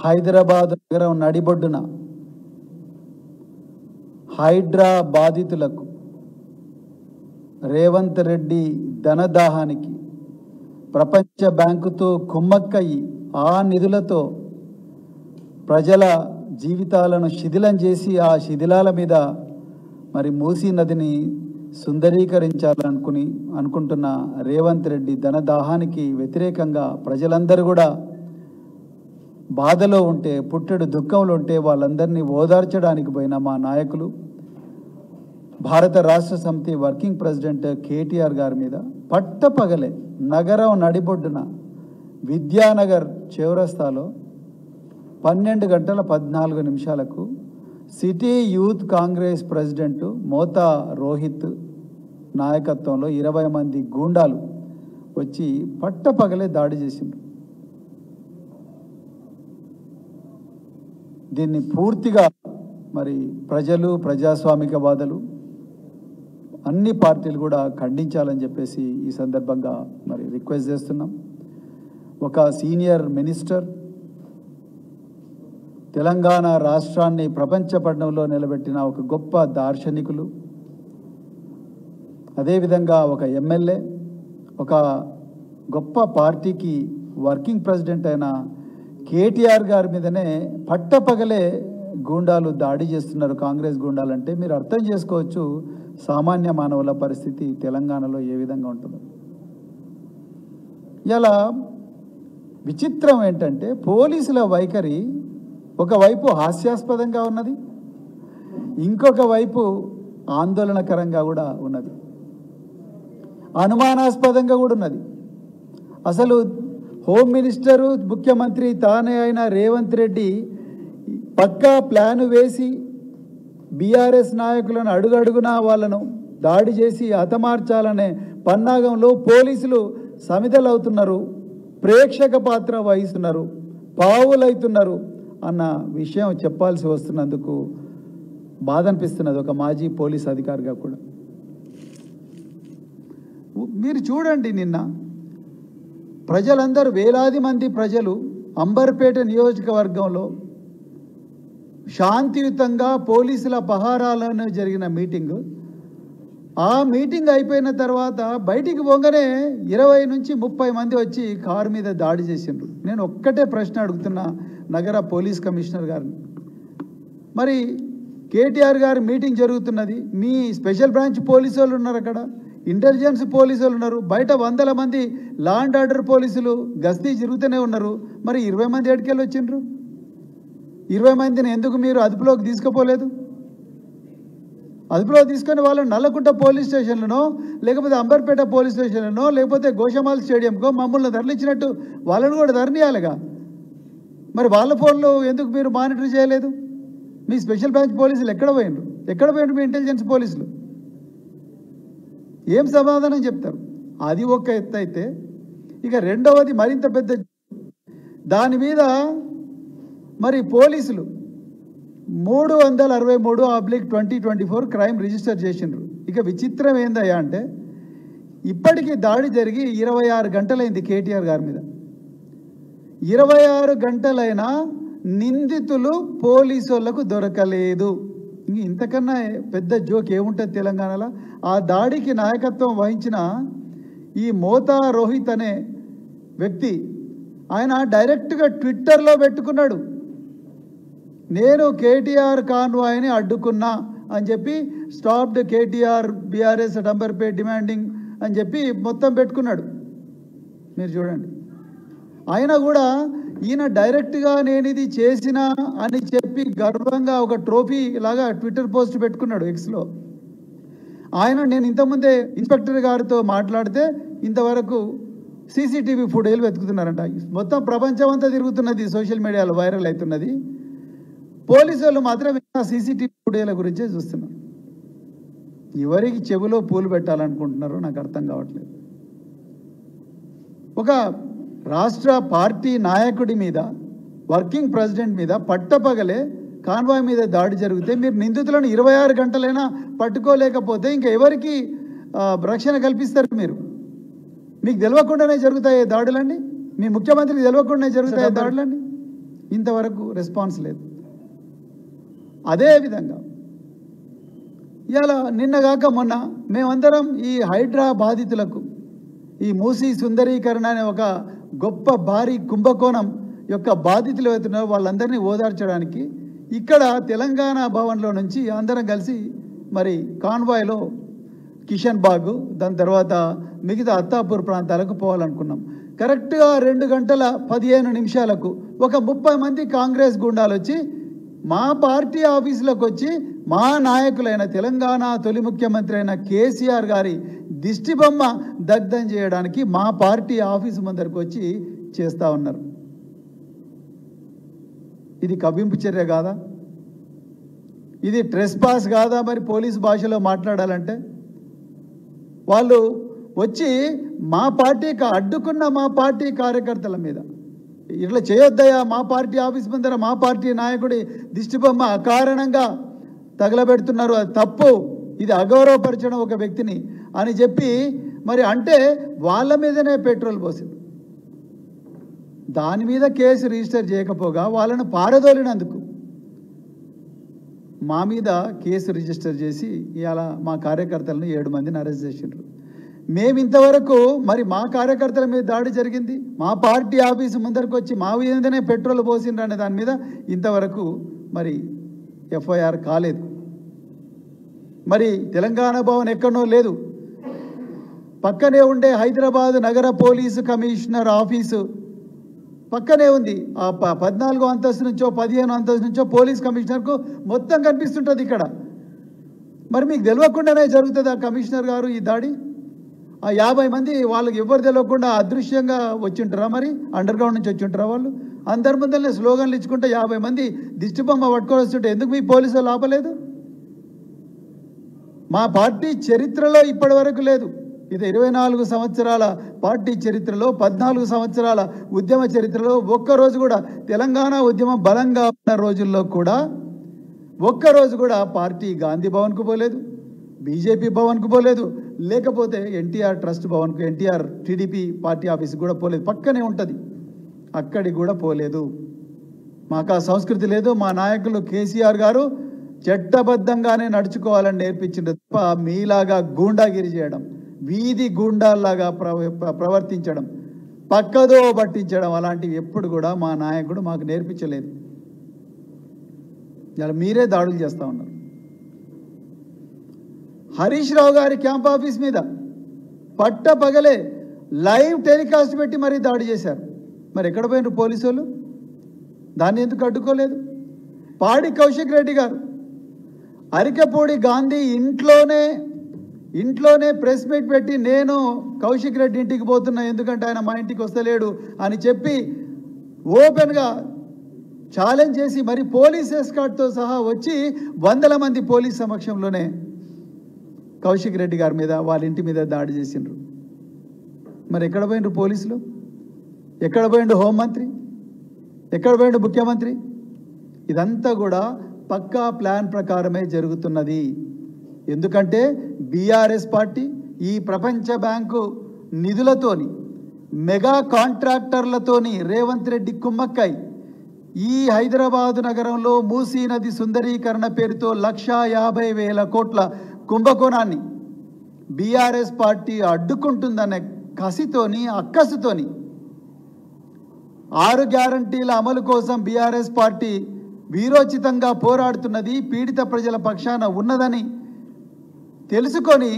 హైదరాబాద్ నగరం నడిబొడ్డున హైడ్రా బాధితులకు రేవంత్ రెడ్డి ధనదాహానికి ప్రపంచ బ్యాంకుతో కుమ్మక్కయి ఆ నిధులతో ప్రజల జీవితాలను శిథిలం చేసి ఆ శిథిలాల మీద మరి మూసీ నదిని అనుకుంటున్న రేవంత్ రెడ్డి ధనదాహానికి వ్యతిరేకంగా ప్రజలందరూ కూడా బాధలో ఉంటే, పుట్టెడు దుఃఖంలో ఉంటే వాళ్ళందరినీ ఓదార్చడానికి పోయిన మా నాయకులు భారత రాష్ట్ర సమితి వర్కింగ్ ప్రెసిడెంట్ కేటీఆర్ గారి మీద పట్టపగలే నగరం నడిబొడ్డున విద్యానగర్ చౌరస్తాలో 12:14 సిటీ యూత్ కాంగ్రెస్ ప్రెసిడెంట్ మోతా రోహిత్ నాయకత్వంలో 20 మంది గూండాలు వచ్చి పట్టపగలే దాడి చేసిండ్రు. దీన్ని పూర్తిగా మరి ప్రజలు, ప్రజాస్వామికవాదులు, అన్ని పార్టీలు కూడా ఖండించాలని చెప్పేసి ఈ సందర్భంగా మరి రిక్వెస్ట్ చేస్తున్నాం. ఒక సీనియర్ మినిస్టర్, తెలంగాణ రాష్ట్రాన్ని ప్రపంచ పటంలో నిలబెట్టిన ఒక గొప్ప దార్శనికులు, అదేవిధంగా ఒక ఎమ్మెల్యే, ఒక గొప్ప పార్టీకి వర్కింగ్ ప్రెసిడెంట్ అయిన కేటీఆర్ గారి మీదనే పట్టపగలే గూండాలు దాడి చేస్తున్నారు. కాంగ్రెస్ గూండాలు అంటే మీరు అర్థం చేసుకోవచ్చు సామాన్య మానవుల పరిస్థితి తెలంగాణలో ఏ విధంగా ఉంటుందో. ఇలా విచిత్రం ఏంటంటే పోలీసుల వైఖరి ఒకవైపు హాస్యాస్పదంగా ఉన్నది, ఇంకొక వైపు ఆందోళనకరంగా కూడా ఉన్నది, అనుమానాస్పదంగా కూడా ఉన్నది. అసలు హోమ్ మినిస్టరు, ముఖ్యమంత్రి తానే అయిన రేవంత్ రెడ్డి పక్కా ప్లాను వేసి బీఆర్ఎస్ నాయకులను అడుగడుగునా వాళ్ళను దాడి చేసి హతమార్చాలనే పన్నాగంలో పోలీసులు సమిధలవుతున్నారు, ప్రేక్షక పాత్ర వహిస్తున్నారు, పావులవుతున్నారు అన్న విషయం చెప్పాల్సి వస్తున్నందుకు బాధ అనిపిస్తున్నది ఒక మాజీ పోలీస్ అధికారిగా కూడా. మీరు చూడండి, నిన్న ప్రజలందరూ, వేలాది మంది ప్రజలు అంబర్పేట నియోజకవర్గంలో శాంతియుతంగా పోలీసుల పహారాలను జరిగిన మీటింగు, ఆ మీటింగ్ అయిపోయిన తర్వాత బయటికి పోగానే 20 నుంచి 30 మంది వచ్చి కారు మీద దాడి చేసిండ్రు. నేను ఒక్కటే ప్రశ్న అడుగుతున్నా నగర పోలీస్ కమిషనర్ గారిని, మరి కేటీఆర్ గారి మీటింగ్ జరుగుతున్నది, మీ స్పెషల్ బ్రాంచ్ పోలీసు వాళ్ళు ఉన్నారు, అక్కడ ఇంటెలిజెన్స్ పోలీసు వాళ్ళు ఉన్నారు, బయట 100 మంది లా అండ్ ఆర్డర్ పోలీసులు గస్తీ జరుగుతూనే ఉన్నారు, మరి 20 మంది ఎక్కడికెళ్ళి వచ్చిండ్రు? 20 మందిని ఎందుకు మీరు అదుపులోకి తీసుకుపోలేదు? అదుపులో తీసుకొని వాళ్ళని నల్లకుంట పోలీస్ స్టేషన్లనో, లేకపోతే అంబర్పేట పోలీస్ స్టేషన్లనో, లేకపోతే గోషమాల్ స్టేడియంకో మమ్మల్ని తరలించినట్టు వాళ్ళని కూడా తరలియాలిగా. మరి వాళ్ళ ఫోన్లు ఎందుకు మీరు మానిటర్ చేయలేదు? మీ స్పెషల్ బ్రాంచ్ పోలీసులు ఎక్కడ పోయినరు మీ ఇంటెలిజెన్స్ పోలీసులు? ఏం సమాధానం చెప్తారు? అది ఒక ఎత్తు అయితే, ఇక రెండవది మరింత పెద్ద, దాని మీద మరి పోలీసులు 363/2024 క్రైమ్ రిజిస్టర్ చేసిండ్రు. ఇక విచిత్రం ఏందయ్యా అంటే, ఇప్పటికీ దాడి జరిగి 26 గంటలైంది కేటీఆర్ గారి మీద. 26 గంటలైనా నిందితులు పోలీసు వాళ్ళకు దొరకలేదు. ఇంతకన్నా పెద్ద జోక్ ఏముంటుంది తెలంగాణలో? ఆ దాడికి నాయకత్వం వహించిన ఈ మోతా రోహిత్ అనే వ్యక్తి, ఆయన డైరెక్ట్గా ట్విట్టర్లో పెట్టుకున్నాడు, నేను కేటీఆర్ కాన్వాయ్ని అడ్డుకున్నా అని చెప్పి, stopped KTR BRS at Amberpet demanding అని చెప్పి మొత్తం పెట్టుకున్నాడు. మీరు చూడండి, ఆయన కూడా ఈయన డైరెక్ట్గా నేను ఇది చేసినా అని చెప్పి గర్వంగా ఒక ట్రోఫీ లాగా ట్విట్టర్ పోస్ట్ పెట్టుకున్నాడు ఎక్స్లో. ఆయన, నేను ఇంతకుముందే ఇన్స్పెక్టర్ గారితో మాట్లాడితే ఇంతవరకు సీసీటీవీ ఫుటేజ్లు వెతుకుతున్నారంట. మొత్తం ప్రపంచం అంతా తిరుగుతున్నది, సోషల్ మీడియాలో వైరల్ అవుతున్నది. పోలీసు వాళ్ళు మాత్రం సీసీటీవీ ఫుటేజ్ల గురించే చూస్తున్నారు. ఎవరికి చెవిలో పూలు పెట్టాలనుకుంటున్నారో నాకు అర్థం కావట్లేదు. ఒక రాష్ట్ర పార్టీ నాయకుడి మీద, వర్కింగ్ ప్రెసిడెంట్ మీద పట్టపగలే కాన్వాయ్ మీద దాడి జరిగితే మీరు నిందితులను 26 గంటలైనా పట్టుకోలేకపోతే ఇంకా ఎవరికి రక్షణ కల్పిస్తారు? మీకు తెలియకుండానే జరుగుతాయి దాడులండి, మీ ముఖ్యమంత్రికి తెలియకుండానే జరుగుతాయి దాడులండి. ఇంతవరకు రెస్పాన్స్ లేదు. అదేవిధంగా ఇలా నిన్నగాక మొన్న మేమందరం ఈ హైడ్రా బాధితులకు ఈ మూసీ సుందరీకరణ అనే ఒక గొప్ప భారీ కుంభకోణం యొక్క బాధితులు అవుతున్నారు వాళ్ళందరినీ ఓదార్చడానికి ఇక్కడ తెలంగాణ భవన్లో నుంచి అందరం కలిసి మరి కాన్వాయ్లో కిషన్ బాగ్ దాని తర్వాత మిగతా అత్తాపూర్ ప్రాంతాలకు పోవాలనుకున్నాం. కరెక్ట్గా 2 గంటల 15 నిమిషాలకు ఒక 30 మంది కాంగ్రెస్ గుండాలు వచ్చి మా పార్టీ ఆఫీసులకు వచ్చి మా నాయకులైన తెలంగాణ తొలి ముఖ్యమంత్రి అయిన కేసీఆర్ గారి దిష్టిబొమ్మ దగ్ధం చేయడానికి మా పార్టీ ఆఫీసు ముందరకు వచ్చి చేస్తూ ఉన్నారు. ఇది కవ్వింపు చర్య కాదా? ఇది ట్రెస్పాస్ కాదా? మరి పోలీసు భాషలో మాట్లాడాలంటే వాళ్ళు వచ్చి మా పార్టీకి అడ్డుకున్న మా పార్టీ కార్యకర్తల మీద ఇట్లా చేయొద్దయా, మా పార్టీ ఆఫీస్ ముందర మా పార్టీ నాయకుడి దిష్టిబొమ్మ అకారణంగా తగలబెడుతున్నారు, అది తప్పు, ఇది అగౌరవపరచడం ఒక వ్యక్తిని అని చెప్పి మరి అంటే వాళ్ళ మీదనే పెట్రోల్ పోసింది. దాని మీద కేసు రిజిస్టర్ చేయకపోగా వాళ్ళను పారదోలినందుకు మా మీద కేసు రిజిస్టర్ చేసి ఇవాళ మా కార్యకర్తలను 7 మందిని అరెస్ట్ చేసిండ్రు. మేము ఇంతవరకు మరి మా కార్యకర్తల మీద దాడి జరిగింది, మా పార్టీ ఆఫీసు ముందరకు వచ్చి మా మీదనే పెట్రోల్ పోసిండ్రు అనే దాని మీద ఇంతవరకు మరి ఎఫ్ఐఆర్ కాలేదు. మరి తెలంగాణ భవన్ ఎక్కడనో లేదు, పక్కనే ఉండే హైదరాబాద్ నగర పోలీసు కమిషనర్ ఆఫీసు పక్కనే ఉంది. ఆ 14వ అంతస్తు నుంచో 15వ అంతస్తు నుంచో పోలీస్ కమిషనర్కు మొత్తం కనిపిస్తుంటుంది ఇక్కడ. మరి మీకు తెలియకుండానే జరుగుతుంది ఆ కమిషనర్ గారు ఈ దాడి? ఆ 50 మంది వాళ్ళకి ఎవరు తెలియకుండా అదృశ్యంగా వచ్చి ఉంటారా? మరి అండర్ గ్రౌండ్ నుంచి వచ్చి ఉంటారా? వాళ్ళు అందరి ముందరనే స్లోగన్లు ఇచ్చుకుంటే 50 మంది దిష్టిబొమ్మ పట్టుకొని వస్తుంటే ఎందుకు మీ పోలీసులు ఆపలేదు? మా పార్టీ చరిత్రలో ఇప్పటి వరకు లేదు. ఇది 24 సంవత్సరాల పార్టీ చరిత్రలో 14 సంవత్సరాల ఉద్యమ చరిత్రలో ఒక్కరోజు కూడా తెలంగాణ ఉద్యమం బలంగా ఉన్న రోజుల్లో కూడా ఒక్కరోజు కూడా పార్టీ గాంధీ భవన్కు పోలేదు, బీజేపీ భవన్కు పోలేదు, లేకపోతే ఎన్టీఆర్ ట్రస్ట్ భవన్కు ఎన్టీఆర్ టీడీపీ పార్టీ ఆఫీస్కి కూడా పోలేదు. పక్కనే ఉంటుంది, అక్కడికి కూడా పోలేదు. మాకు ఆ సంస్కృతి లేదు. మా నాయకులు కేసీఆర్ గారు చట్టబద్ధంగానే నడుచుకోవాలని నేర్పించింది తప్ప మీలాగా గూండాగిరి చేయడం, వీధి గూండాల్లాగా ప్రవర్తించడం, పక్కదో పట్టించడం అలాంటివి ఎప్పుడు కూడా మా నాయకుడు మాకు నేర్పించలేదు. ఇలా మీరే దాడులు చేస్తూ ఉన్నారు. హరీష్ రావు గారి క్యాంప్ ఆఫీస్ మీద పగలే లైవ్ టెలికాస్ట్ పెట్టి మరీ దాడి చేశారు. మరి ఎక్కడ పోయినారు పోలీసు వాళ్ళు? దాన్ని ఎందుకు అడ్డుకోలేదు? పాడి కౌశిక్ రెడ్డి గారు అరికపూడి గాంధీ ఇంట్లోనే ప్రెస్ మీట్ పెట్టి నేను కౌశిక్ రెడ్డి ఇంటికి పోతున్నా, ఎందుకంటే ఆయన మా ఇంటికి వస్తలేడు అని చెప్పి ఓపెన్గా ఛాలెంజ్ చేసి మరి పోలీస్ ఎస్కార్ట్తో సహా వచ్చి 100 మంది పోలీస్ సమక్షంలోనే కౌశిక్ రెడ్డి గారి మీద వాళ్ళ ఇంటి మీద దాడి చేసిండ్రు. మరి ఎక్కడ పోయిండ్రు పోలీసులు? ఎక్కడ పోయిండు హోంమంత్రి? ఎక్కడ పోయిండు ముఖ్యమంత్రి? ఇదంతా కూడా పక్కా ప్లాన్ ప్రకారమే జరుగుతున్నది. ఎందుకంటే బీఆర్ఎస్ పార్టీ ఈ ప్రపంచ బ్యాంకు నిధులతోని మెగా కాంట్రాక్టర్లతోని రేవంత్ రెడ్డి కుమ్మక్కై ఈ హైదరాబాదు నగరంలో మూసీ నది సుందరీకరణ పేరుతో 1,50,000 కోట్ల కుంభకోణాన్ని బీఆర్ఎస్ పార్టీ అడ్డుకుంటుందనే కసితోని అక్కసుతోని 6 గ్యారంటీల అమలు కోసం బీఆర్ఎస్ పార్టీ వీరోచితంగా పోరాడుతున్నది, పీడిత ప్రజల పక్షాన ఉన్నదని తెలుసుకొని